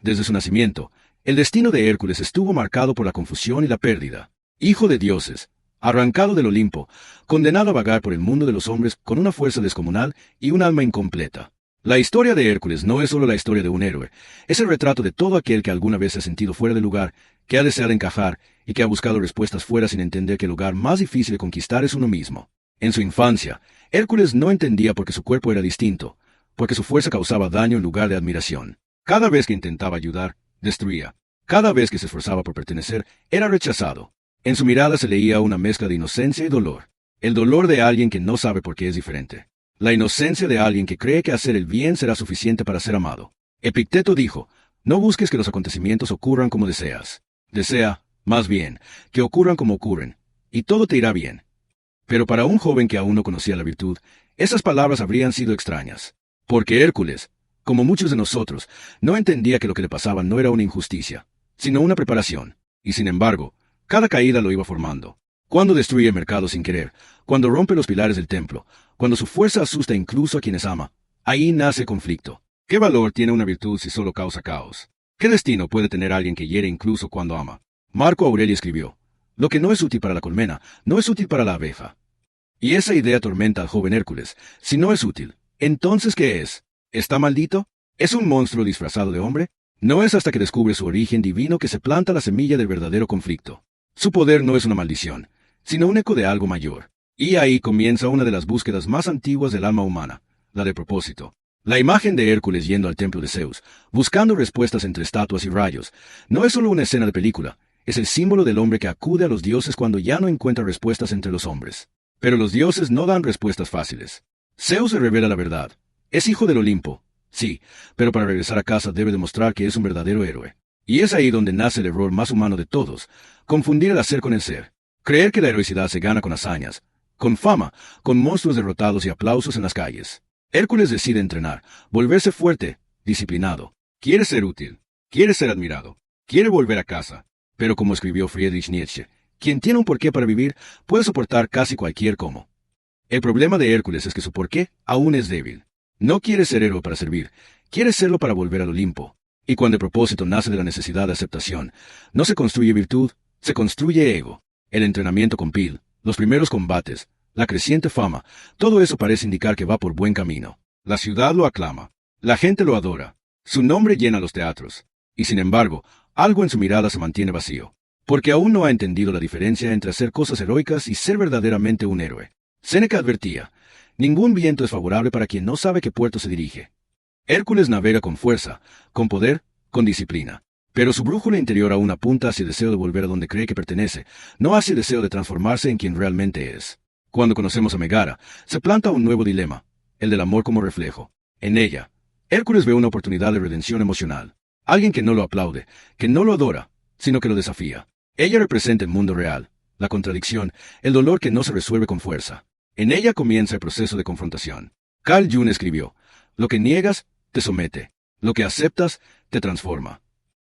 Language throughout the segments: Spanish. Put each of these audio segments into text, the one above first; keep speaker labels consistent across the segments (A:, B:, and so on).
A: Desde su nacimiento, el destino de Hércules estuvo marcado por la confusión y la pérdida. Hijo de dioses, arrancado del Olimpo, condenado a vagar por el mundo de los hombres con una fuerza descomunal y un alma incompleta. La historia de Hércules no es solo la historia de un héroe, es el retrato de todo aquel que alguna vez se ha sentido fuera de lugar, que ha deseado encajar y que ha buscado respuestas fuera sin entender que el lugar más difícil de conquistar es uno mismo. En su infancia, Hércules no entendía por qué su cuerpo era distinto, porque su fuerza causaba daño en lugar de admiración. Cada vez que intentaba ayudar, destruía. Cada vez que se esforzaba por pertenecer, era rechazado. En su mirada se leía una mezcla de inocencia y dolor. El dolor de alguien que no sabe por qué es diferente. La inocencia de alguien que cree que hacer el bien será suficiente para ser amado. Epicteto dijo, no busques que los acontecimientos ocurran como deseas. Desea, más bien, que ocurran como ocurren, y todo te irá bien. Pero para un joven que aún no conocía la virtud, esas palabras habrían sido extrañas. Porque Hércules, como muchos de nosotros, no entendía que lo que le pasaba no era una injusticia, sino una preparación. Y sin embargo, cada caída lo iba formando. Cuando destruye el mercado sin querer, cuando rompe los pilares del templo, cuando su fuerza asusta incluso a quienes ama, ahí nace conflicto. ¿Qué valor tiene una virtud si solo causa caos? ¿Qué destino puede tener alguien que hiere incluso cuando ama? Marco Aurelio escribió, lo que no es útil para la colmena, no es útil para la abeja. Y esa idea atormenta al joven Hércules. Si no es útil, ¿entonces qué es? ¿Está maldito? ¿Es un monstruo disfrazado de hombre? No es hasta que descubre su origen divino que se planta la semilla del verdadero conflicto. Su poder no es una maldición, sino un eco de algo mayor. Y ahí comienza una de las búsquedas más antiguas del alma humana, la de propósito. La imagen de Hércules yendo al templo de Zeus, buscando respuestas entre estatuas y rayos, no es solo una escena de película, es el símbolo del hombre que acude a los dioses cuando ya no encuentra respuestas entre los hombres. Pero los dioses no dan respuestas fáciles. Zeus se revela la verdad. Es hijo del Olimpo, sí, pero para regresar a casa debe demostrar que es un verdadero héroe. Y es ahí donde nace el error más humano de todos, confundir el hacer con el ser. Creer que la heroicidad se gana con hazañas, con fama, con monstruos derrotados y aplausos en las calles. Hércules decide entrenar, volverse fuerte, disciplinado. Quiere ser útil, quiere ser admirado, quiere volver a casa. Pero como escribió Friedrich Nietzsche, quien tiene un porqué para vivir puede soportar casi cualquier cómo. El problema de Hércules es que su porqué aún es débil. No quiere ser héroe para servir, quiere serlo para volver al Olimpo. Y cuando el propósito nace de la necesidad de aceptación, no se construye virtud, se construye ego. El entrenamiento con Pil, los primeros combates, la creciente fama, todo eso parece indicar que va por buen camino. La ciudad lo aclama, la gente lo adora, su nombre llena los teatros. Y sin embargo, algo en su mirada se mantiene vacío, porque aún no ha entendido la diferencia entre hacer cosas heroicas y ser verdaderamente un héroe. Séneca advertía, ningún viento es favorable para quien no sabe qué puerto se dirige. Hércules navega con fuerza, con poder, con disciplina. Pero su brújula interior aún apunta hacia el deseo de volver a donde cree que pertenece, no hacia el deseo de transformarse en quien realmente es. Cuando conocemos a Megara, se planta un nuevo dilema, el del amor como reflejo. En ella, Hércules ve una oportunidad de redención emocional. Alguien que no lo aplaude, que no lo adora, sino que lo desafía. Ella representa el mundo real, la contradicción, el dolor que no se resuelve con fuerza. En ella comienza el proceso de confrontación. Carl Jung escribió, lo que niegas, te somete. Lo que aceptas, te transforma.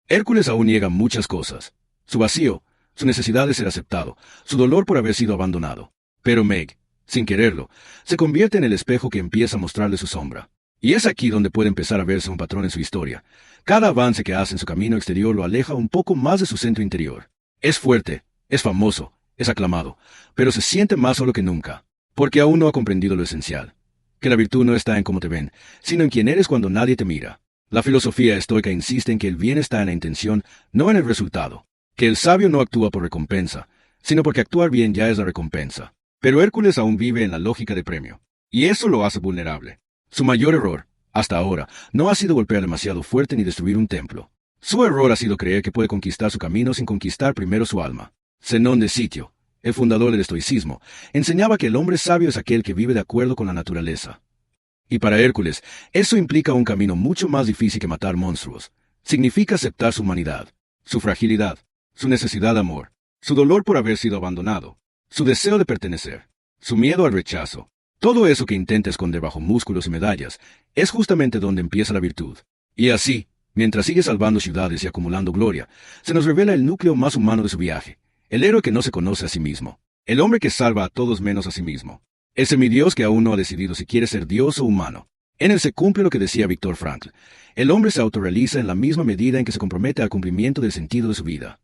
A: Hércules aún niega muchas cosas. Su vacío, su necesidad de ser aceptado, su dolor por haber sido abandonado. Pero Meg, sin quererlo, se convierte en el espejo que empieza a mostrarle su sombra. Y es aquí donde puede empezar a verse un patrón en su historia. Cada avance que hace en su camino exterior lo aleja un poco más de su centro interior. Es fuerte, es famoso, es aclamado, pero se siente más solo que nunca, porque aún no ha comprendido lo esencial. Que la virtud no está en cómo te ven, sino en quién eres cuando nadie te mira. La filosofía estoica insiste en que el bien está en la intención, no en el resultado. Que el sabio no actúa por recompensa, sino porque actuar bien ya es la recompensa. Pero Hércules aún vive en la lógica de premio, y eso lo hace vulnerable. Su mayor error, hasta ahora, no ha sido golpear demasiado fuerte ni destruir un templo. Su error ha sido creer que puede conquistar su camino sin conquistar primero su alma. Zenón de Sitio, el fundador del estoicismo, enseñaba que el hombre sabio es aquel que vive de acuerdo con la naturaleza. Y para Hércules, eso implica un camino mucho más difícil que matar monstruos. Significa aceptar su humanidad, su fragilidad, su necesidad de amor, su dolor por haber sido abandonado, su deseo de pertenecer, su miedo al rechazo. Todo eso que intenta esconder bajo músculos y medallas, es justamente donde empieza la virtud. Y así, mientras sigue salvando ciudades y acumulando gloria, se nos revela el núcleo más humano de su viaje, el héroe que no se conoce a sí mismo, el hombre que salva a todos menos a sí mismo, el semidios que aún no ha decidido si quiere ser dios o humano. En él se cumple lo que decía Viktor Frankl. El hombre se autorrealiza en la misma medida en que se compromete al cumplimiento del sentido de su vida.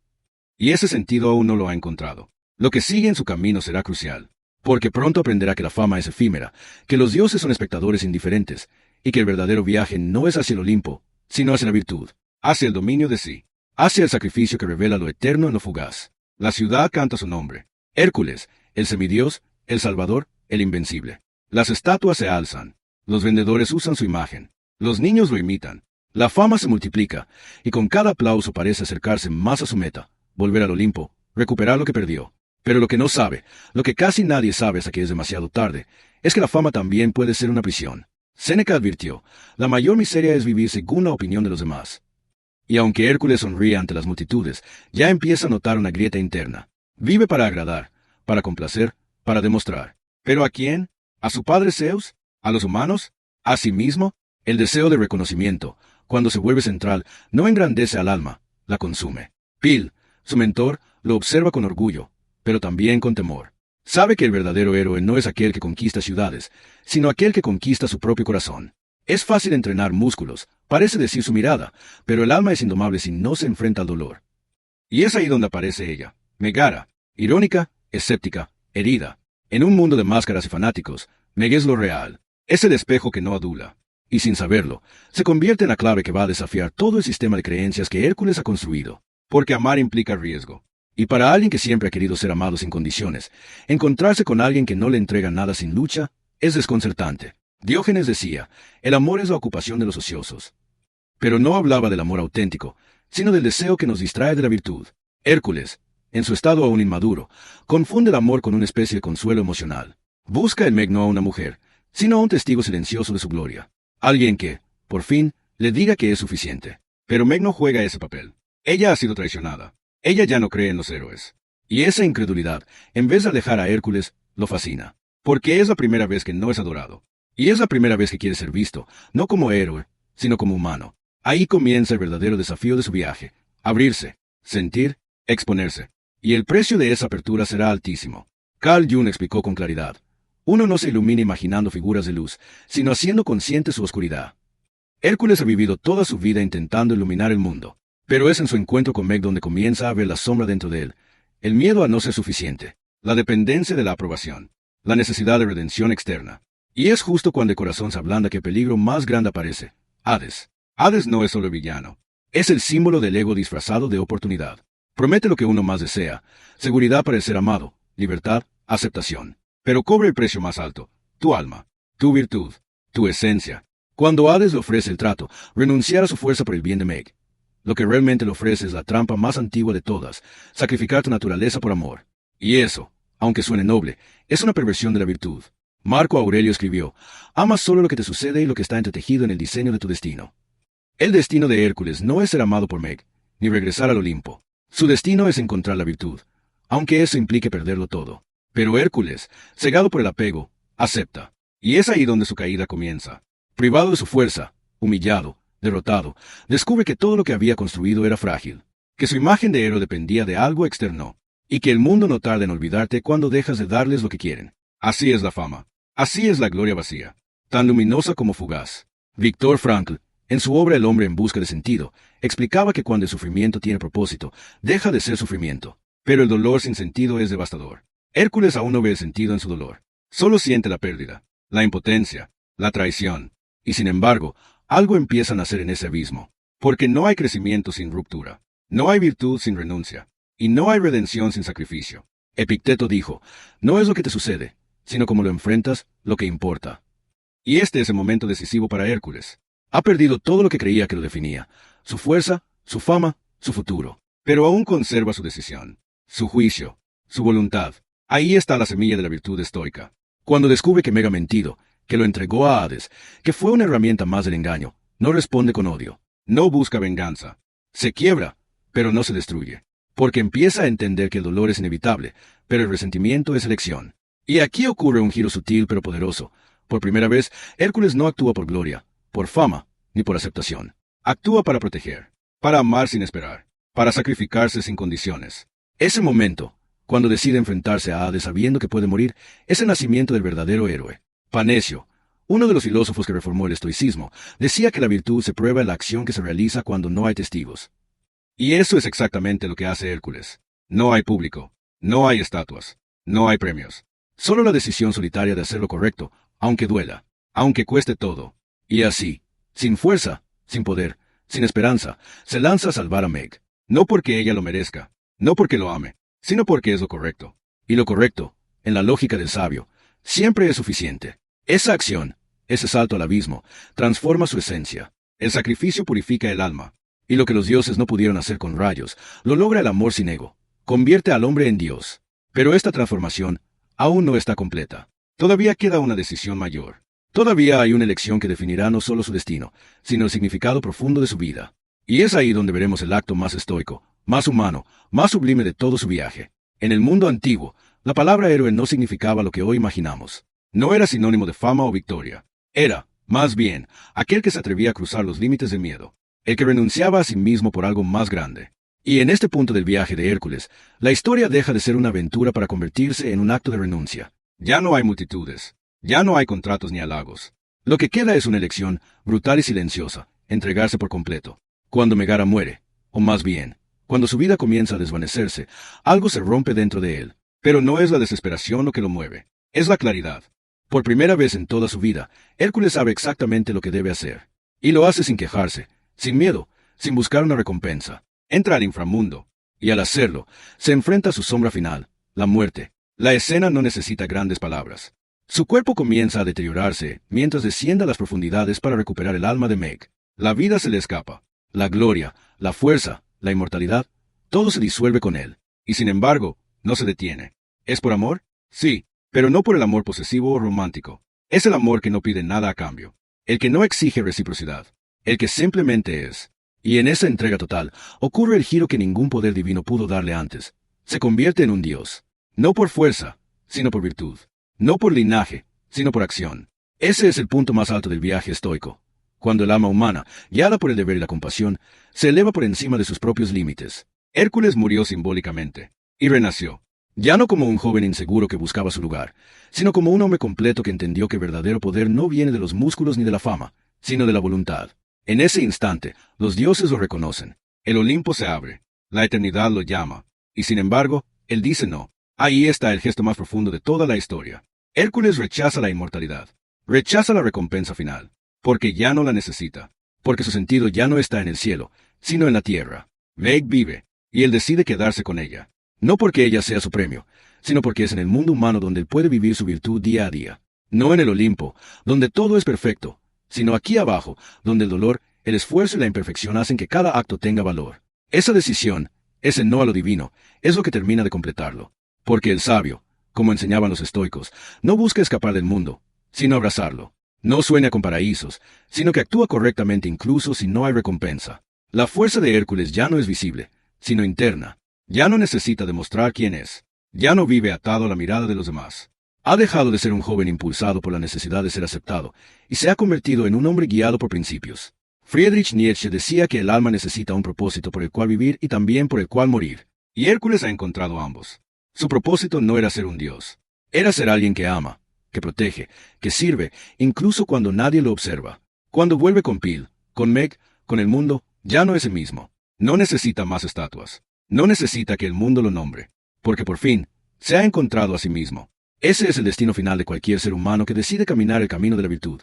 A: Y ese sentido aún no lo ha encontrado. Lo que sigue en su camino será crucial, porque pronto aprenderá que la fama es efímera, que los dioses son espectadores indiferentes, y que el verdadero viaje no es hacia el Olimpo, sino hacia la virtud, hacia el dominio de sí, hacia el sacrificio que revela lo eterno en lo fugaz. La ciudad canta su nombre. Hércules, el semidios, el salvador, el invencible. Las estatuas se alzan. Los vendedores usan su imagen. Los niños lo imitan. La fama se multiplica, y con cada aplauso parece acercarse más a su meta, volver al Olimpo, recuperar lo que perdió. Pero lo que no sabe, lo que casi nadie sabe hasta que es demasiado tarde, es que la fama también puede ser una prisión. Séneca advirtió, la mayor miseria es vivir según la opinión de los demás. Y aunque Hércules sonríe ante las multitudes, ya empieza a notar una grieta interna. Vive para agradar, para complacer, para demostrar. ¿Pero a quién? ¿A su padre Zeus? ¿A los humanos? ¿A sí mismo? El deseo de reconocimiento, cuando se vuelve central, no engrandece al alma, la consume. Pil, su mentor, lo observa con orgullo, pero también con temor. Sabe que el verdadero héroe no es aquel que conquista ciudades, sino aquel que conquista su propio corazón. Es fácil entrenar músculos, parece decir su mirada, pero el alma es indomable si no se enfrenta al dolor. Y es ahí donde aparece ella, Megara, irónica, escéptica, herida. En un mundo de máscaras y fanáticos, Meg es lo real, es el espejo que no adula. Y sin saberlo, se convierte en la clave que va a desafiar todo el sistema de creencias que Hércules ha construido. Porque amar implica riesgo. Y para alguien que siempre ha querido ser amado sin condiciones, encontrarse con alguien que no le entrega nada sin lucha, es desconcertante. Diógenes decía, el amor es la ocupación de los ociosos. Pero no hablaba del amor auténtico, sino del deseo que nos distrae de la virtud. Hércules, en su estado aún inmaduro, confunde el amor con una especie de consuelo emocional. Busca en Meg no a una mujer, sino a un testigo silencioso de su gloria. Alguien que, por fin, le diga que es suficiente. Pero Meg no juega ese papel. Ella ha sido traicionada. Ella ya no cree en los héroes. Y esa incredulidad, en vez de alejar a Hércules, lo fascina. Porque es la primera vez que no es adorado. Y es la primera vez que quiere ser visto, no como héroe, sino como humano. Ahí comienza el verdadero desafío de su viaje. Abrirse, sentir, exponerse. Y el precio de esa apertura será altísimo. Carl Jung explicó con claridad. Uno no se ilumina imaginando figuras de luz, sino haciendo consciente su oscuridad. Hércules ha vivido toda su vida intentando iluminar el mundo. Pero es en su encuentro con Meg donde comienza a ver la sombra dentro de él. El miedo a no ser suficiente. La dependencia de la aprobación. La necesidad de redención externa. Y es justo cuando el corazón se ablanda que el peligro más grande aparece. Hades. Hades no es solo el villano. Es el símbolo del ego disfrazado de oportunidad. Promete lo que uno más desea. Seguridad para el ser amado. Libertad. Aceptación. Pero cobra el precio más alto. Tu alma. Tu virtud. Tu esencia. Cuando Hades le ofrece el trato, renunciar a su fuerza por el bien de Meg. Lo que realmente le ofrece es la trampa más antigua de todas, sacrificar tu naturaleza por amor. Y eso, aunque suene noble, es una perversión de la virtud. Marco Aurelio escribió, amas solo lo que te sucede y lo que está entretejido en el diseño de tu destino. El destino de Hércules no es ser amado por Meg, ni regresar al Olimpo. Su destino es encontrar la virtud, aunque eso implique perderlo todo. Pero Hércules, cegado por el apego, acepta. Y es ahí donde su caída comienza. Privado de su fuerza, humillado, derrotado, descubre que todo lo que había construido era frágil, que su imagen de héroe dependía de algo externo, y que el mundo no tarda en olvidarte cuando dejas de darles lo que quieren. Así es la fama. Así es la gloria vacía, tan luminosa como fugaz. Viktor Frankl, en su obra El hombre en busca de sentido, explicaba que cuando el sufrimiento tiene propósito, deja de ser sufrimiento. Pero el dolor sin sentido es devastador. Hércules aún no ve el sentido en su dolor. Solo siente la pérdida, la impotencia, la traición. Y sin embargo, algo empieza a nacer en ese abismo. Porque no hay crecimiento sin ruptura. No hay virtud sin renuncia. Y no hay redención sin sacrificio. Epicteto dijo, no es lo que te sucede, sino como lo enfrentas, lo que importa. Y este es el momento decisivo para Hércules. Ha perdido todo lo que creía que lo definía, su fuerza, su fama, su futuro. Pero aún conserva su decisión, su juicio, su voluntad. Ahí está la semilla de la virtud estoica. Cuando descubre que Meg ha mentido, que lo entregó a Hades, que fue una herramienta más del engaño, no responde con odio, no busca venganza. Se quiebra, pero no se destruye. Porque empieza a entender que el dolor es inevitable, pero el resentimiento es elección. Y aquí ocurre un giro sutil pero poderoso. Por primera vez, Hércules no actúa por gloria, por fama, ni por aceptación. Actúa para proteger, para amar sin esperar, para sacrificarse sin condiciones. Ese momento, cuando decide enfrentarse a Hades sabiendo que puede morir, es el nacimiento del verdadero héroe. Panecio, Uno de los filósofos que reformó el estoicismo decía que la virtud se prueba en la acción que se realiza cuando no hay testigos. Y eso es exactamente lo que hace Hércules. No hay público, no hay estatuas, no hay premios. Solo la decisión solitaria de hacer lo correcto, aunque duela, aunque cueste todo. Y así, sin fuerza, sin poder, sin esperanza, se lanza a salvar a Meg. No porque ella lo merezca, no porque lo ame, sino porque es lo correcto. Y lo correcto, en la lógica del sabio, siempre es suficiente. Esa acción, ese salto al abismo, transforma su esencia. El sacrificio purifica el alma. Y lo que los dioses no pudieron hacer con rayos, lo logra el amor sin ego. Convierte al hombre en Dios. Pero esta transformación aún no está completa. Todavía queda una decisión mayor. Todavía hay una elección que definirá no solo su destino, sino el significado profundo de su vida. Y es ahí donde veremos el acto más estoico, más humano, más sublime de todo su viaje. En el mundo antiguo, la palabra héroe no significaba lo que hoy imaginamos. No era sinónimo de fama o victoria. Era, más bien, aquel que se atrevía a cruzar los límites del miedo, el que renunciaba a sí mismo por algo más grande. Y en este punto del viaje de Hércules, la historia deja de ser una aventura para convertirse en un acto de renuncia. Ya no hay multitudes, ya no hay contratos ni halagos. Lo que queda es una elección, brutal y silenciosa, entregarse por completo. Cuando Megara muere, o más bien, cuando su vida comienza a desvanecerse, algo se rompe dentro de él. Pero no es la desesperación lo que lo mueve, es la claridad. Por primera vez en toda su vida, Hércules sabe exactamente lo que debe hacer. Y lo hace sin quejarse, sin miedo, sin buscar una recompensa. Entra al inframundo, y al hacerlo, se enfrenta a su sombra final, la muerte. La escena no necesita grandes palabras. Su cuerpo comienza a deteriorarse mientras desciende a las profundidades para recuperar el alma de Meg. La vida se le escapa. La gloria, la fuerza, la inmortalidad, todo se disuelve con él. Y sin embargo, no se detiene. ¿Es por amor? Sí, pero no por el amor posesivo o romántico. Es el amor que no pide nada a cambio. El que no exige reciprocidad. El que simplemente es. Y en esa entrega total, ocurre el giro que ningún poder divino pudo darle antes. Se convierte en un dios. No por fuerza, sino por virtud. No por linaje, sino por acción. Ese es el punto más alto del viaje estoico. Cuando el alma humana, guiada por el deber y la compasión, se eleva por encima de sus propios límites. Hércules murió simbólicamente. Y renació. Ya no como un joven inseguro que buscaba su lugar, sino como un hombre completo que entendió que el verdadero poder no viene de los músculos ni de la fama, sino de la voluntad. En ese instante, los dioses lo reconocen. El Olimpo se abre. La eternidad lo llama. Y sin embargo, él dice no. Ahí está el gesto más profundo de toda la historia. Hércules rechaza la inmortalidad. Rechaza la recompensa final. Porque ya no la necesita. Porque su sentido ya no está en el cielo, sino en la tierra. Meg vive. Y él decide quedarse con ella. No porque ella sea su premio, sino porque es en el mundo humano donde él puede vivir su virtud día a día. No en el Olimpo, donde todo es perfecto, sino aquí abajo, donde el dolor, el esfuerzo y la imperfección hacen que cada acto tenga valor. Esa decisión, ese no a lo divino, es lo que termina de completarlo. Porque el sabio, como enseñaban los estoicos, no busca escapar del mundo, sino abrazarlo. No sueña con paraísos, sino que actúa correctamente incluso si no hay recompensa. La fuerza de Hércules ya no es visible, sino interna. Ya no necesita demostrar quién es. Ya no vive atado a la mirada de los demás. Ha dejado de ser un joven impulsado por la necesidad de ser aceptado, y se ha convertido en un hombre guiado por principios. Friedrich Nietzsche decía que el alma necesita un propósito por el cual vivir y también por el cual morir. Y Hércules ha encontrado ambos. Su propósito no era ser un dios. Era ser alguien que ama, que protege, que sirve, incluso cuando nadie lo observa. Cuando vuelve con Pil, con Meg, con el mundo, ya no es el mismo. No necesita más estatuas. No necesita que el mundo lo nombre. Porque por fin, se ha encontrado a sí mismo. Ese es el destino final de cualquier ser humano que decide caminar el camino de la virtud.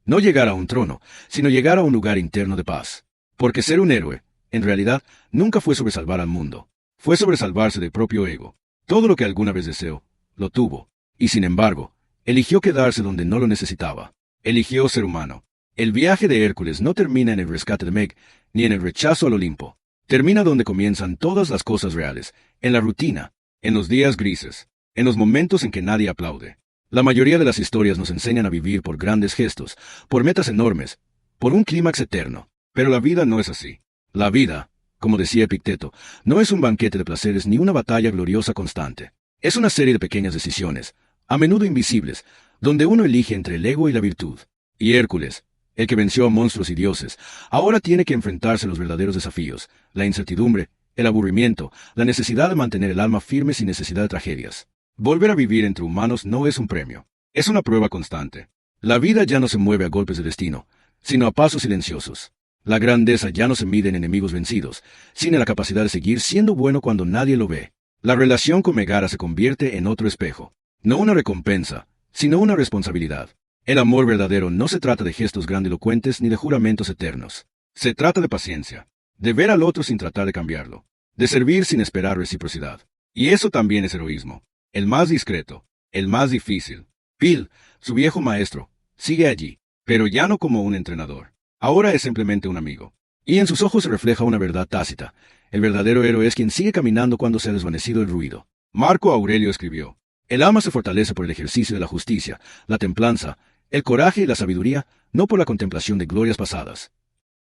A: No llegar a un trono, sino llegar a un lugar interno de paz. Porque ser un héroe, en realidad, nunca fue sobresalvar al mundo. Fue sobresalvarse del propio ego. Todo lo que alguna vez deseó, lo tuvo. Y sin embargo, eligió quedarse donde no lo necesitaba. Eligió ser humano. El viaje de Hércules no termina en el rescate de Meg, ni en el rechazo al Olimpo. Termina donde comienzan todas las cosas reales, en la rutina, en los días grises, en los momentos en que nadie aplaude. La mayoría de las historias nos enseñan a vivir por grandes gestos, por metas enormes, por un clímax eterno. Pero la vida no es así. La vida, como decía Epicteto, no es un banquete de placeres ni una batalla gloriosa constante. Es una serie de pequeñas decisiones, a menudo invisibles, donde uno elige entre el ego y la virtud. Y Hércules, el que venció a monstruos y dioses, ahora tiene que enfrentarse a los verdaderos desafíos, la incertidumbre, el aburrimiento, la necesidad de mantener el alma firme sin necesidad de tragedias. Volver a vivir entre humanos no es un premio, es una prueba constante. La vida ya no se mueve a golpes de destino, sino a pasos silenciosos. La grandeza ya no se mide en enemigos vencidos, sino en la capacidad de seguir siendo bueno cuando nadie lo ve. La relación con Megara se convierte en otro espejo. No una recompensa, sino una responsabilidad. El amor verdadero no se trata de gestos grandilocuentes ni de juramentos eternos. Se trata de paciencia, de ver al otro sin tratar de cambiarlo, de servir sin esperar reciprocidad. Y eso también es heroísmo. El más discreto, el más difícil. Phil, su viejo maestro, sigue allí, pero ya no como un entrenador. Ahora es simplemente un amigo. Y en sus ojos se refleja una verdad tácita. El verdadero héroe es quien sigue caminando cuando se ha desvanecido el ruido. Marco Aurelio escribió: el alma se fortalece por el ejercicio de la justicia, la templanza, el coraje y la sabiduría, no por la contemplación de glorias pasadas.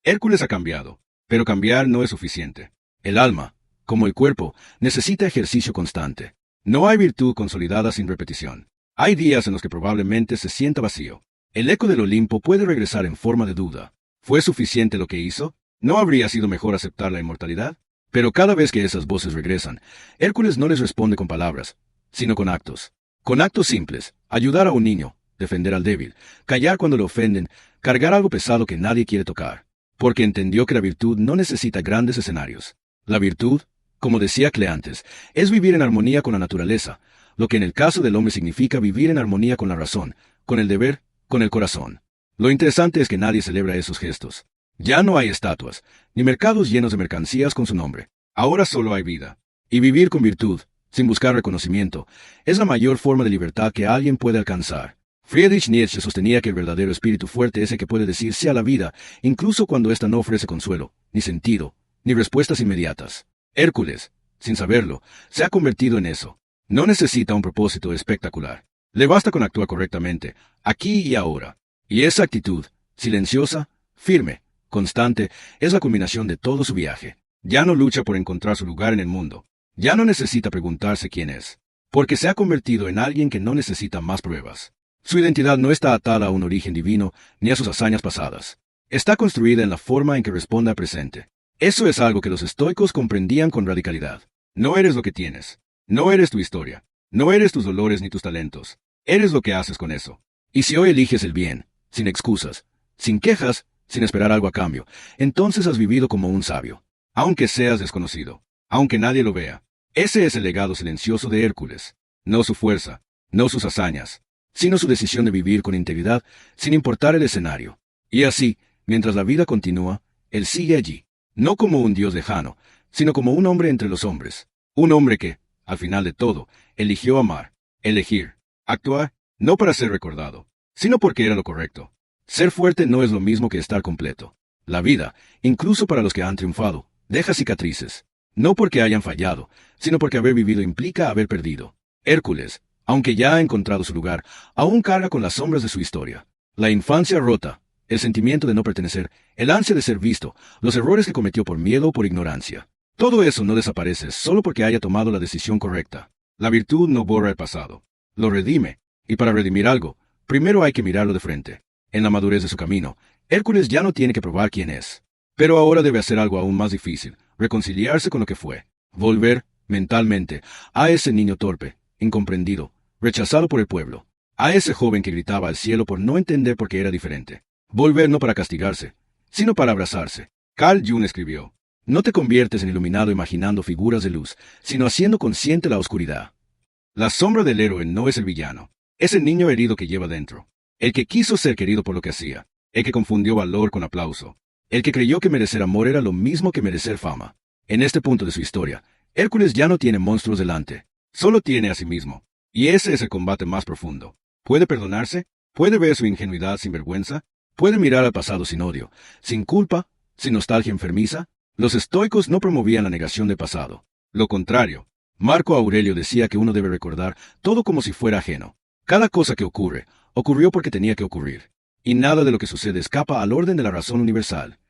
A: Hércules ha cambiado, pero cambiar no es suficiente. El alma, como el cuerpo, necesita ejercicio constante. No hay virtud consolidada sin repetición. Hay días en los que probablemente se sienta vacío. El eco del Olimpo puede regresar en forma de duda. ¿Fue suficiente lo que hizo? ¿No habría sido mejor aceptar la inmortalidad? Pero cada vez que esas voces regresan, Hércules no les responde con palabras, sino con actos. Con actos simples: ayudar a un niño, defender al débil, callar cuando le ofenden, cargar algo pesado que nadie quiere tocar. Porque entendió que la virtud no necesita grandes escenarios. La virtud, como decía Cleantes, es vivir en armonía con la naturaleza, lo que en el caso del hombre significa vivir en armonía con la razón, con el deber, con el corazón. Lo interesante es que nadie celebra esos gestos. Ya no hay estatuas, ni mercados llenos de mercancías con su nombre. Ahora solo hay vida. Y vivir con virtud, sin buscar reconocimiento, es la mayor forma de libertad que alguien puede alcanzar. Friedrich Nietzsche sostenía que el verdadero espíritu fuerte es el que puede decir sí a la vida, incluso cuando ésta no ofrece consuelo, ni sentido, ni respuestas inmediatas. Hércules, sin saberlo, se ha convertido en eso. No necesita un propósito espectacular. Le basta con actuar correctamente, aquí y ahora. Y esa actitud, silenciosa, firme, constante, es la culminación de todo su viaje. Ya no lucha por encontrar su lugar en el mundo. Ya no necesita preguntarse quién es, porque se ha convertido en alguien que no necesita más pruebas. Su identidad no está atada a un origen divino ni a sus hazañas pasadas. Está construida en la forma en que responde al presente. Eso es algo que los estoicos comprendían con radicalidad. No eres lo que tienes. No eres tu historia. No eres tus dolores ni tus talentos. Eres lo que haces con eso. Y si hoy eliges el bien, sin excusas, sin quejas, sin esperar algo a cambio, entonces has vivido como un sabio. Aunque seas desconocido, aunque nadie lo vea. Ese es el legado silencioso de Hércules. No su fuerza, no sus hazañas, sino su decisión de vivir con integridad, sin importar el escenario. Y así, mientras la vida continúa, él sigue allí, no como un dios lejano, sino como un hombre entre los hombres. Un hombre que, al final de todo, eligió amar, elegir, actuar, no para ser recordado, sino porque era lo correcto. Ser fuerte no es lo mismo que estar completo. La vida, incluso para los que han triunfado, deja cicatrices. No porque hayan fallado, sino porque haber vivido implica haber perdido. Hércules, aunque ya ha encontrado su lugar, aún carga con las sombras de su historia. La infancia rota, el sentimiento de no pertenecer, el ansia de ser visto, los errores que cometió por miedo o por ignorancia. Todo eso no desaparece solo porque haya tomado la decisión correcta. La virtud no borra el pasado, lo redime, y para redimir algo, primero hay que mirarlo de frente. En la madurez de su camino, Hércules ya no tiene que probar quién es. Pero ahora debe hacer algo aún más difícil: reconciliarse con lo que fue. Volver, mentalmente, a ese niño torpe, incomprendido, rechazado por el pueblo. A ese joven que gritaba al cielo por no entender por qué era diferente. Volver no para castigarse, sino para abrazarse. Carl Jung escribió: no te conviertes en iluminado imaginando figuras de luz, sino haciendo consciente la oscuridad. La sombra del héroe no es el villano, es el niño herido que lleva dentro. El que quiso ser querido por lo que hacía, el que confundió valor con aplauso, el que creyó que merecer amor era lo mismo que merecer fama. En este punto de su historia, Hércules ya no tiene monstruos delante, solo tiene a sí mismo. Y ese es el combate más profundo. ¿Puede perdonarse? ¿Puede ver su ingenuidad sin vergüenza? ¿Puede mirar al pasado sin odio, sin culpa, sin nostalgia enfermiza? Los estoicos no promovían la negación del pasado. Lo contrario. Marco Aurelio decía que uno debe recordar todo como si fuera ajeno. Cada cosa que ocurre, ocurrió porque tenía que ocurrir. Y nada de lo que sucede escapa al orden de la razón universal.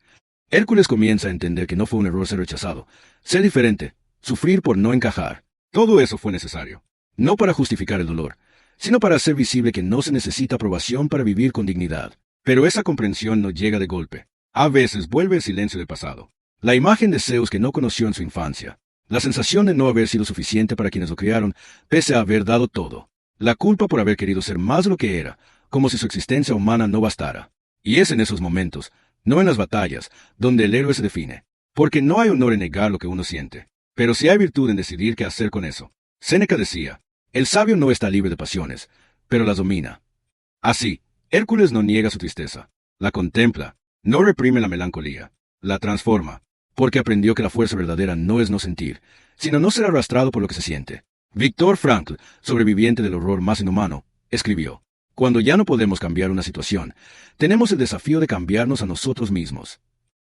A: Hércules comienza a entender que no fue un error ser rechazado, ser diferente, sufrir por no encajar. Todo eso fue necesario. No para justificar el dolor, sino para hacer visible que no se necesita aprobación para vivir con dignidad. Pero esa comprensión no llega de golpe. A veces vuelve el silencio del pasado. La imagen de Zeus que no conoció en su infancia. La sensación de no haber sido suficiente para quienes lo criaron, pese a haber dado todo. La culpa por haber querido ser más de lo que era, como si su existencia humana no bastara. Y es en esos momentos, no en las batallas, donde el héroe se define. Porque no hay honor en negar lo que uno siente. Pero sí hay virtud en decidir qué hacer con eso. Séneca decía, el sabio no está libre de pasiones, pero las domina. Así, Hércules no niega su tristeza, la contempla, no reprime la melancolía, la transforma, porque aprendió que la fuerza verdadera no es no sentir, sino no ser arrastrado por lo que se siente. Viktor Frankl, sobreviviente del horror más inhumano, escribió, cuando ya no podemos cambiar una situación, tenemos el desafío de cambiarnos a nosotros mismos.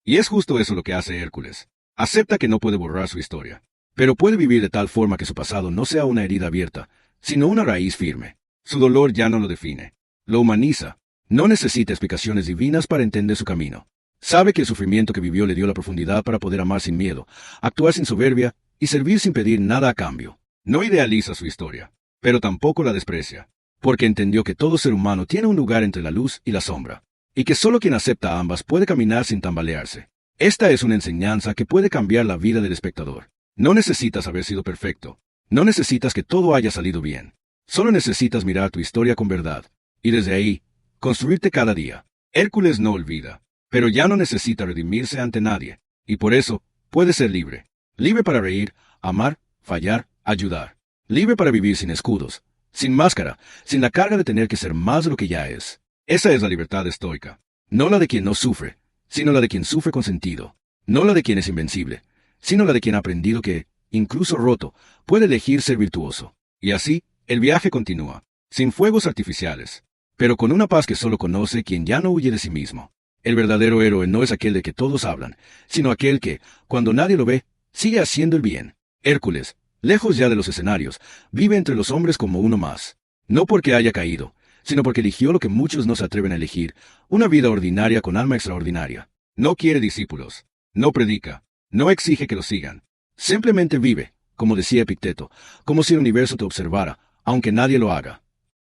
A: Y es justo eso lo que hace Hércules. Acepta que no puede borrar su historia, pero puede vivir de tal forma que su pasado no sea una herida abierta, sino una raíz firme. Su dolor ya no lo define, lo humaniza. No necesita explicaciones divinas para entender su camino. Sabe que el sufrimiento que vivió le dio la profundidad para poder amar sin miedo, actuar sin soberbia y servir sin pedir nada a cambio. No idealiza su historia, pero tampoco la desprecia, porque entendió que todo ser humano tiene un lugar entre la luz y la sombra, y que solo quien acepta ambas puede caminar sin tambalearse. Esta es una enseñanza que puede cambiar la vida del espectador. No necesitas haber sido perfecto, no necesitas que todo haya salido bien. Solo necesitas mirar tu historia con verdad, y desde ahí, construirte cada día. Hércules no olvida, pero ya no necesita redimirse ante nadie, y por eso, puede ser libre. Libre para reír, amar, fallar, ayudar. Libre para vivir sin escudos, sin máscara, sin la carga de tener que ser más de lo que ya es. Esa es la libertad estoica. No la de quien no sufre, sino la de quien sufre con sentido. No la de quien es invencible, sino la de quien ha aprendido que, incluso roto, puede elegir ser virtuoso. Y así, el viaje continúa, sin fuegos artificiales, pero con una paz que solo conoce quien ya no huye de sí mismo. El verdadero héroe no es aquel de que todos hablan, sino aquel que, cuando nadie lo ve, sigue haciendo el bien. Hércules, lejos ya de los escenarios, vive entre los hombres como uno más. No porque haya caído, sino porque eligió lo que muchos no se atreven a elegir, una vida ordinaria con alma extraordinaria. No quiere discípulos, no predica, no exige que lo sigan. Simplemente vive, como decía Epicteto, como si el universo te observara, aunque nadie lo haga.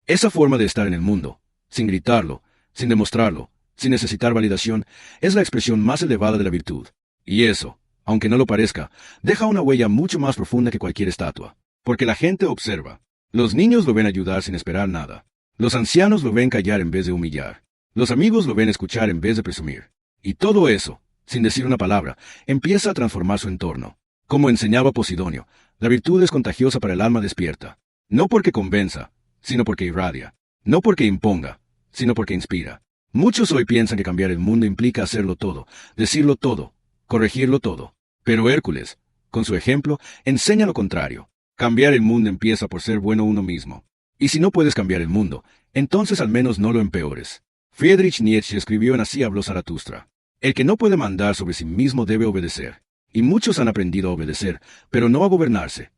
A: Esa forma de estar en el mundo, sin gritarlo, sin demostrarlo, sin necesitar validación, es la expresión más elevada de la virtud. Y eso, aunque no lo parezca, deja una huella mucho más profunda que cualquier estatua. Porque la gente observa. Los niños lo ven ayudar sin esperar nada. Los ancianos lo ven callar en vez de humillar. Los amigos lo ven escuchar en vez de presumir. Y todo eso, sin decir una palabra, empieza a transformar su entorno. Como enseñaba Posidonio, la virtud es contagiosa para el alma despierta. No porque convenza, sino porque irradia. No porque imponga, sino porque inspira. Muchos hoy piensan que cambiar el mundo implica hacerlo todo, decirlo todo, corregirlo todo. Pero Hércules, con su ejemplo, enseña lo contrario. Cambiar el mundo empieza por ser bueno uno mismo. Y si no puedes cambiar el mundo, entonces al menos no lo empeores. Friedrich Nietzsche escribió en Así habló Zaratustra. El que no puede mandar sobre sí mismo debe obedecer. Y muchos han aprendido a obedecer, pero no a gobernarse.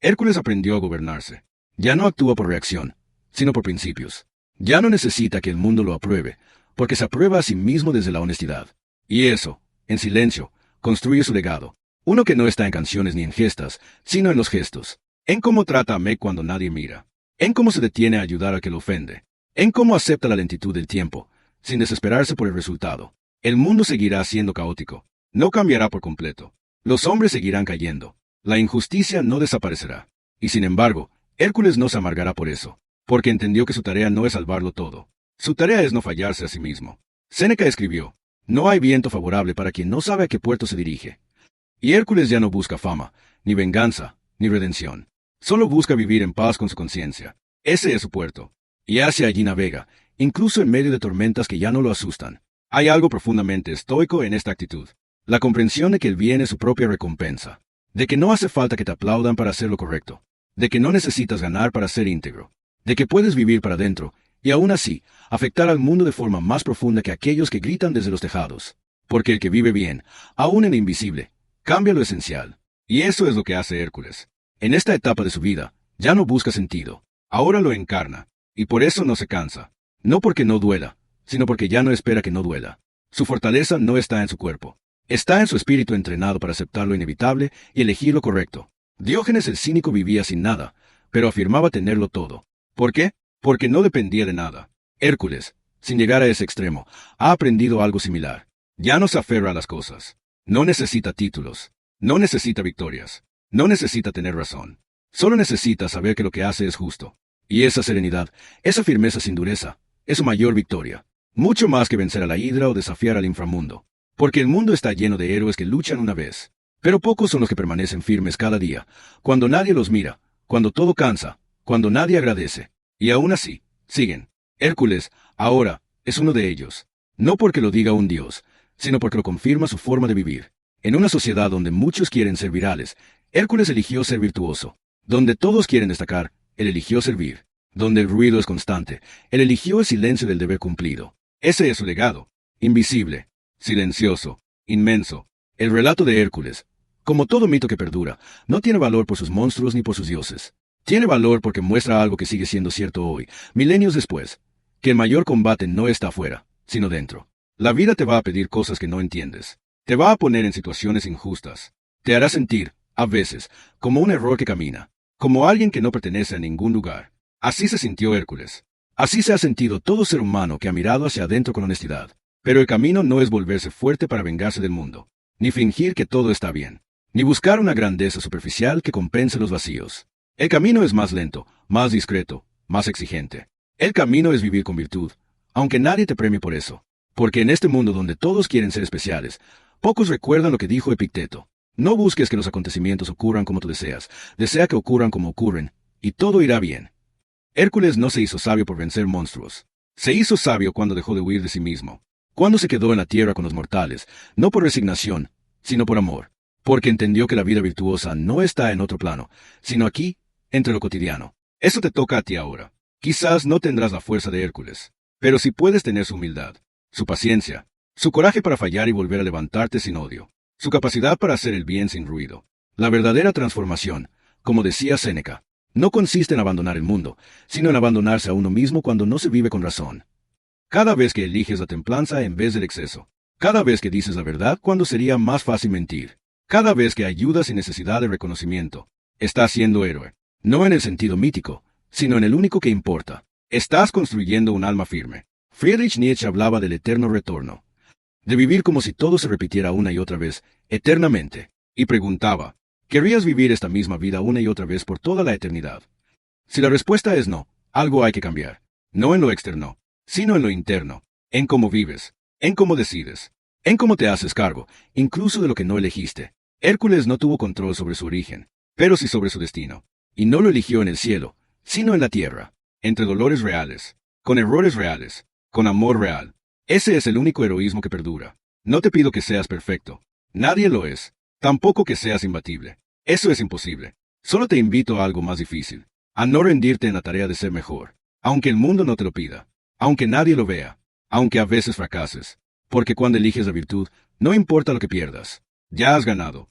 A: Hércules aprendió a gobernarse. Ya no actúa por reacción, sino por principios. Ya no necesita que el mundo lo apruebe, porque se aprueba a sí mismo desde la honestidad. Y eso, en silencio, construye su legado. Uno que no está en canciones ni en gestas, sino en los gestos. En cómo trata a Meg cuando nadie mira. En cómo se detiene a ayudar al que lo ofende. En cómo acepta la lentitud del tiempo, sin desesperarse por el resultado. El mundo seguirá siendo caótico. No cambiará por completo. Los hombres seguirán cayendo. La injusticia no desaparecerá. Y sin embargo, Hércules no se amargará por eso, porque entendió que su tarea no es salvarlo todo. Su tarea es no fallarse a sí mismo. Séneca escribió, no hay viento favorable para quien no sabe a qué puerto se dirige. Y Hércules ya no busca fama, ni venganza, ni redención. Solo busca vivir en paz con su conciencia. Ese es su puerto. Y hacia allí navega, incluso en medio de tormentas que ya no lo asustan. Hay algo profundamente estoico en esta actitud. La comprensión de que el bien es su propia recompensa. De que no hace falta que te aplaudan para hacer lo correcto. De que no necesitas ganar para ser íntegro. De que puedes vivir para adentro, y aún así, afectar al mundo de forma más profunda que aquellos que gritan desde los tejados. Porque el que vive bien, aún en lo invisible, cambia lo esencial. Y eso es lo que hace Hércules. En esta etapa de su vida, ya no busca sentido. Ahora lo encarna. Y por eso no se cansa. No porque no duela, sino porque ya no espera que no duela. Su fortaleza no está en su cuerpo. Está en su espíritu entrenado para aceptar lo inevitable y elegir lo correcto. Diógenes el cínico vivía sin nada, pero afirmaba tenerlo todo. ¿Por qué? Porque no dependía de nada. Hércules, sin llegar a ese extremo, ha aprendido algo similar. Ya no se aferra a las cosas. No necesita títulos. No necesita victorias. No necesita tener razón. Solo necesita saber que lo que hace es justo. Y esa serenidad, esa firmeza sin dureza, es su mayor victoria. Mucho más que vencer a la hidra o desafiar al inframundo. Porque el mundo está lleno de héroes que luchan una vez. Pero pocos son los que permanecen firmes cada día, cuando nadie los mira, cuando todo cansa, cuando nadie agradece. Y aún así, siguen. Hércules, ahora, es uno de ellos. No porque lo diga un dios, sino porque lo confirma su forma de vivir. En una sociedad donde muchos quieren ser virales, Hércules eligió ser virtuoso. Donde todos quieren destacar, él eligió servir. Donde el ruido es constante, él eligió el silencio del deber cumplido. Ese es su legado. Invisible, silencioso, inmenso. El relato de Hércules, como todo mito que perdura, no tiene valor por sus monstruos ni por sus dioses. Tiene valor porque muestra algo que sigue siendo cierto hoy, milenios después, que el mayor combate no está afuera, sino dentro. La vida te va a pedir cosas que no entiendes. Te va a poner en situaciones injustas. Te hará sentir, a veces, como un error que camina, como alguien que no pertenece a ningún lugar. Así se sintió Hércules. Así se ha sentido todo ser humano que ha mirado hacia adentro con honestidad. Pero el camino no es volverse fuerte para vengarse del mundo, ni fingir que todo está bien, ni buscar una grandeza superficial que compense los vacíos. El camino es más lento, más discreto, más exigente. El camino es vivir con virtud, aunque nadie te premie por eso. Porque en este mundo donde todos quieren ser especiales, pocos recuerdan lo que dijo Epicteto. No busques que los acontecimientos ocurran como tú deseas, desea que ocurran como ocurren, y todo irá bien. Hércules no se hizo sabio por vencer monstruos. Se hizo sabio cuando dejó de huir de sí mismo. Cuando se quedó en la tierra con los mortales, no por resignación, sino por amor. Porque entendió que la vida virtuosa no está en otro plano, sino aquí, entre lo cotidiano. Eso te toca a ti ahora. Quizás no tendrás la fuerza de Hércules, pero sí puedes tener su humildad, su paciencia, su coraje para fallar y volver a levantarte sin odio, su capacidad para hacer el bien sin ruido. La verdadera transformación, como decía Séneca, no consiste en abandonar el mundo, sino en abandonarse a uno mismo cuando no se vive con razón. Cada vez que eliges la templanza en vez del exceso, cada vez que dices la verdad cuando sería más fácil mentir, cada vez que ayudas sin necesidad de reconocimiento, estás siendo héroe, no en el sentido mítico, sino en el único que importa. Estás construyendo un alma firme. Friedrich Nietzsche hablaba del eterno retorno, de vivir como si todo se repitiera una y otra vez, eternamente, y preguntaba, ¿querrías vivir esta misma vida una y otra vez por toda la eternidad? Si la respuesta es no, algo hay que cambiar, no en lo externo, sino en lo interno, en cómo vives, en cómo decides, en cómo te haces cargo, incluso de lo que no elegiste. Hércules no tuvo control sobre su origen, pero sí sobre su destino, y no lo eligió en el cielo, sino en la tierra, entre dolores reales, con errores reales, con amor real. Ese es el único heroísmo que perdura. No te pido que seas perfecto. Nadie lo es. Tampoco que seas imbatible. Eso es imposible. Solo te invito a algo más difícil. A no rendirte en la tarea de ser mejor. Aunque el mundo no te lo pida. Aunque nadie lo vea. Aunque a veces fracases. Porque cuando eliges la virtud, no importa lo que pierdas. Ya has ganado.